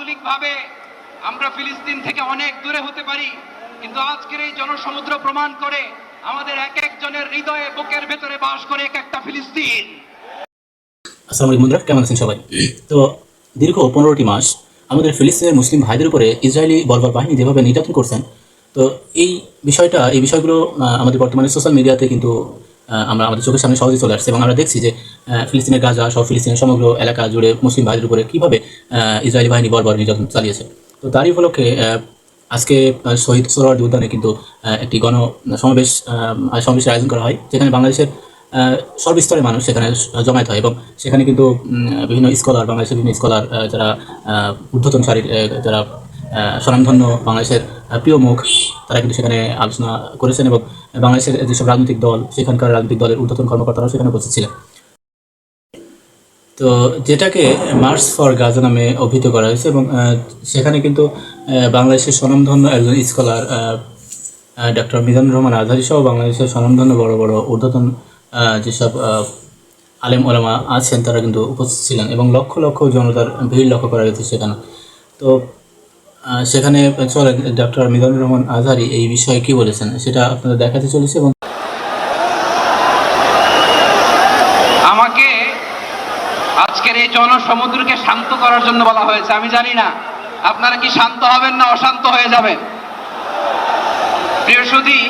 ভৌগোলিকভাবে আমরা ফিলিস্তিন থেকে অনেক দূরে হতে পারি, কিন্তু আজকের এই জনসমুদ্র প্রমাণ করে আমাদের এক একজনের হৃদয়ে বুকের ভেতরে বাস করে এক একটা ফিলিস্তিন। আসসালামু আলাইকুম বন্ধুরা, কেমন আছেন সবাই? তো দীর্ঘ 15টি মাস আমাদের ফিলিস্তিনের মুসলিম ভাইদের উপরে ইসরায়েলি বর্বর বাহিনী যেভাবে নির্যাতন করছেন, তো এই বিষয়গুলো আমাদের বর্তমানে সোশ্যাল মিডিয়াতে কিন্তু আমরা আমাদের চোখের সামনে সহজে চলে আসছে এবং আমরা দেখছি যে ফিলিস্তিনের গাজা সহ ফিলিস্তিনের সমগ্র এলাকা জুড়ে মুসলিম ভাইদের উপরে কীভাবে ইসরায়েলি বাহিনী বর্বর নির্যাতন চালিয়েছে। তো তারই উপলক্ষে আজকে শহীদ সোহরাওয়ার্দী উদ্যানে কিন্তু একটি সমাবেশের আয়োজন করা হয়, যেখানে বাংলাদেশের সর্বস্তরের মানুষ সেখানে জমায়েত হয় এবং সেখানে কিন্তু বিভিন্ন স্কলার, বাংলাদেশের বিভিন্ন স্কলার, যারা ঊর্ধ্বতন সারির, যারা স্বনামধন্য বাংলাদেশের প্রিয় মুখ, তারা কিন্তু সেখানে আলোচনা করেছেন এবং বাংলাদেশের যেসব রাজনৈতিক দল, সেখানকার রাজনৈতিক দলের ঊর্ধ্বতন কর্মকর্তারাও সেখানে উপস্থিত ছিলেন। তো যেটাকে মার্চ ফর গাজা নামে অভিহিত করা হয়েছে এবং সেখানে কিন্তু বাংলাদেশের স্বনামধন্য একজন স্কলার ডক্টর মিজানুর রহমান আজহারী সহ বাংলাদেশের স্বনামধন্য বড় বড় ঊর্ধ্বতন যেসব আলেম ওলামা আছেন তারা কিন্তু উপস্থিত ছিলেন এবং লক্ষ লক্ষ জনতার ভিড় লক্ষ্য করা গেছে সেখানে। তো সেখানে চলেন ডক্টর মিজানুর রহমান আজহারী এই বিষয়ে কী বলেছেন সেটা আপনাদের দেখাতে চলেছে। এবং আমাকে আজকের এই জনসমুদ্রকে শান্ত করার জন্য বলা হয়েছে। আমি জানি না আপনারা কি শান্ত হবেন না অশান্ত হয়ে যাবেন। প্রিয় সুধী,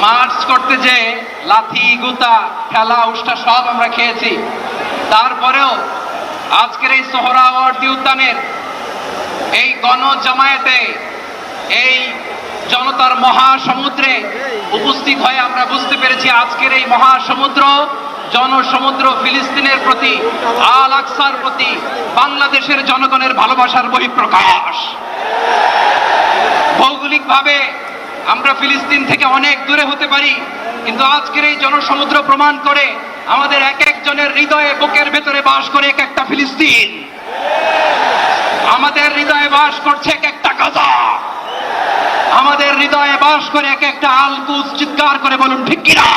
মার্চ করতে যে লাথি গুতা খেলা উষ্টা সব আমরা খেয়েছি, তারপরেও আজকের এই সোহরাওয়ার্দী উদ্যানের এই গণজামায়াতে, এই জনতার মহাসমুদ্রে উপস্থিত হয়ে আমরা বুঝতে পেরেছি আজকের এই মহাসমুদ্র, জনসমুদ্র ফিলিস্তিনের প্রতি, আল আকসার প্রতি বাংলাদেশের জনগণের ভালোবাসার বহিঃপ্রকাশ। ভৌগোলিকভাবে আমরা ফিলিস্তিন থেকে অনেক দূরে হতে পারি, কিন্তু আজকের এই জনসমুদ্র প্রমাণ করে আমাদের এক একজনের হৃদয়ে বুকের ভেতরে বাস করে এক একটা ফিলিস্তিন। আমাদের হৃদয়ে বাস করছে এক একটা গাজা, আমাদের হৃদয়ে বাস করে এক একটা আল কুদস। চিৎকার করে বলুন ঠিক কিনা?